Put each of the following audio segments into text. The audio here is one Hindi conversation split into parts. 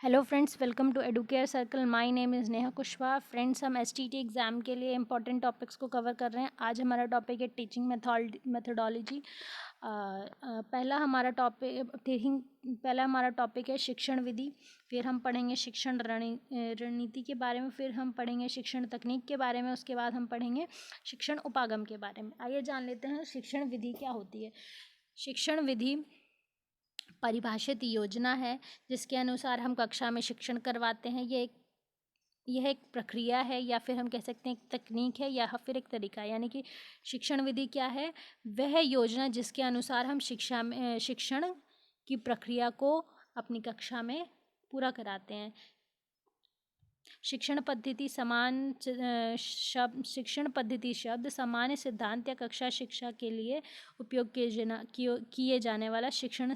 Hello friends, welcome to Educare circle. My name is Neha Kushwaha. Friends, हम एसटीटी एग्ज़ाम के लिए इंपॉर्टेंट टॉपिक्स को कवर कर रहे हैं। आज हमारा टॉपिक है टीचिंग मेथोडोलॉजी। पहला हमारा टॉपिक है शिक्षण विधि। फिर हम पढ़ेंगे शिक्षण रणनीति के बारे में। फिर हम पढ़ेंगे शिक्षण तकनीक के बारे में। उसके बाद हम पढ़ेंगे शिक्षण उपागम के बारे में। आइए जान लेते हैं शिक्षण विधि क्या होती है। शिक्षण विधि परिभाषित योजना है जिसके अनुसार हम कक्षा में शिक्षण करवाते हैं। यह एक प्रक्रिया है, या फिर हम कह सकते हैं एक तकनीक है, या फिर एक तरीका है। यानी कि शिक्षण विधि क्या है? वह योजना जिसके अनुसार हम शिक्षण की प्रक्रिया को अपनी कक्षा में पूरा कराते हैं। शिक्षण पद्धति शब्द सामान्य सिद्धांत या कक्षा शिक्षा के लिए उपयोग किए जाने वाला शिक्षण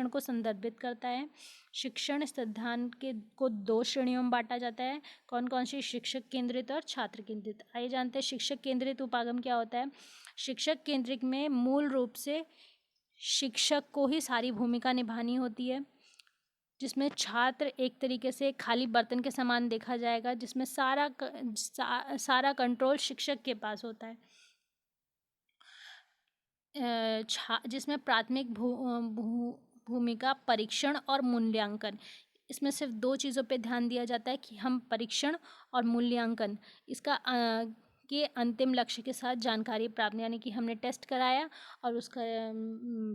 को संदर्भित करता है। शिक्षण सिद्धांत को दो श्रेणियों में बांटा जाता है। कौन कौन सी? शिक्षक केंद्रित और छात्र केंद्रित। आइए जानते हैं शिक्षक केंद्रित उपागम क्या होता है। शिक्षक केंद्रित में मूल रूप से शिक्षक को ही सारी भूमिका निभानी होती है, जिसमें छात्र एक तरीके से खाली बर्तन के समान देखा जाएगा, जिसमें सारा कंट्रोल शिक्षक के पास होता है। जिसमें प्राथमिक भूमिका परीक्षण और मूल्यांकन। इसमें सिर्फ दो चीज़ों पे ध्यान दिया जाता है कि हम परीक्षण और मूल्यांकन इसका के अंतिम लक्ष्य के साथ जानकारी प्राप्त, यानी कि हमने टेस्ट कराया और उसका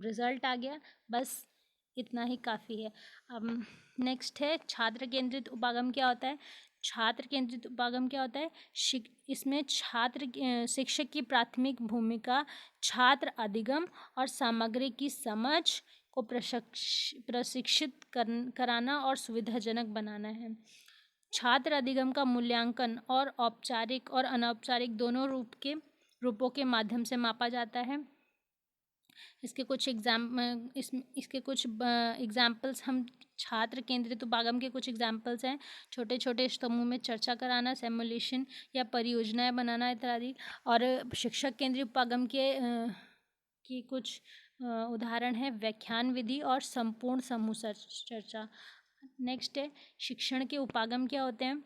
रिजल्ट आ गया, बस इतना ही काफ़ी है। अब नेक्स्ट है छात्र केंद्रित उपागम क्या होता है। छात्र केंद्रित उपागम क्या होता है? इसमें शिक्षक की प्राथमिक भूमिका छात्र अधिगम और सामग्री की समझ को प्रशिक्षित कराना और सुविधाजनक बनाना है। छात्र अधिगम का मूल्यांकन और औपचारिक और अनौपचारिक दोनों रूपों के माध्यम से मापा जाता है। इसके कुछ एग्जाम्पल्स हम छात्र केंद्रित उपागम के कुछ एग्जाम्पल्स हैं। छोटे छोटे समूह में चर्चा कराना, सिमुलेशन या परियोजनाएं बनाना इत्यादि। और शिक्षक केंद्रित उपागम की कुछ उदाहरण है व्याख्यान विधि और संपूर्ण समूह चर्चा। नेक्स्ट है शिक्षण के उपागम क्या होते हैं।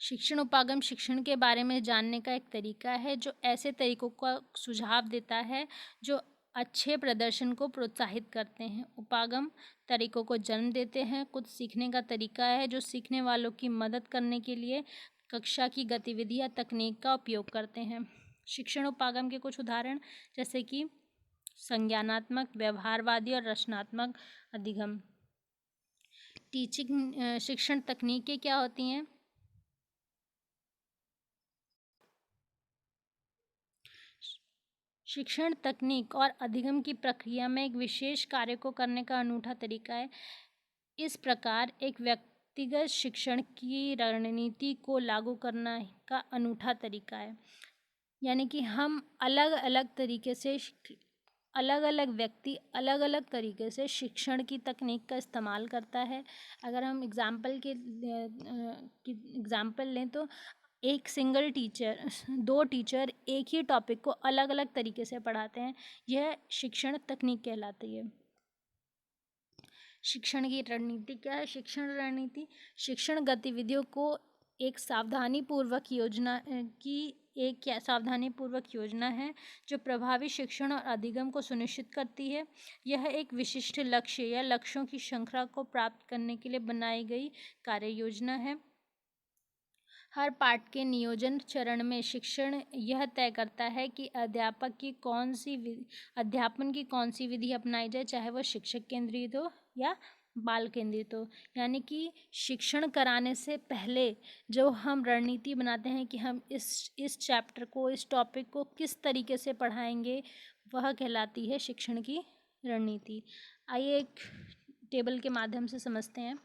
शिक्षण उपागम शिक्षण के बारे में जानने का एक तरीका है जो ऐसे तरीकों का सुझाव देता है जो अच्छे प्रदर्शन को प्रोत्साहित करते हैं। उपागम तरीकों को जन्म देते हैं। कुछ सीखने का तरीका है जो सीखने वालों की मदद करने के लिए कक्षा की गतिविधि या तकनीक का उपयोग करते हैं। शिक्षण उपागम के कुछ उदाहरण जैसे कि संज्ञानात्मक, व्यवहारवादी और रचनात्मक अधिगम। टीचिंग शिक्षण तकनीकें क्या होती हैं। शिक्षण तकनीक और अधिगम की प्रक्रिया में एक विशेष कार्य को करने का अनूठा तरीका है। इस प्रकार एक व्यक्तिगत शिक्षण की रणनीति को लागू करने का अनूठा तरीका है। यानी कि हम अलग अलग व्यक्ति अलग अलग तरीके से शिक्षण की तकनीक का इस्तेमाल करता है। अगर हम एग्जाम्पल लें तो एक सिंगल टीचर, दो टीचर एक ही टॉपिक को अलग अलग तरीके से पढ़ाते हैं। यह शिक्षण तकनीक कहलाती है। शिक्षण की रणनीति क्या है। शिक्षण रणनीति शिक्षण गतिविधियों को एक सावधानीपूर्वक योजना है जो प्रभावी शिक्षण और अधिगम को सुनिश्चित करती है। यह एक विशिष्ट लक्ष्य या लक्ष्यों की श्रृंखला को प्राप्त करने के लिए बनाई गई कार्य योजना है। हर पाठ के नियोजन चरण में शिक्षण यह तय करता है कि अध्यापन की कौन सी विधि अपनाई जाए, चाहे वह शिक्षक केंद्रित हो या बाल केंद्रित हो। यानी कि शिक्षण कराने से पहले जो हम रणनीति बनाते हैं कि हम इस चैप्टर को, इस टॉपिक को किस तरीके से पढ़ाएंगे, वह कहलाती है शिक्षण की रणनीति। आइए एक टेबल के माध्यम से समझते हैं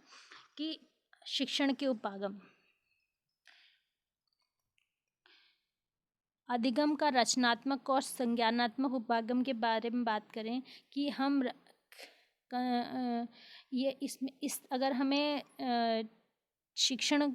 कि शिक्षण के उपागम। अधिगम का रचनात्मक और संज्ञानात्मक उपागम के बारे में बात करें कि हम अगर हमें शिक्षण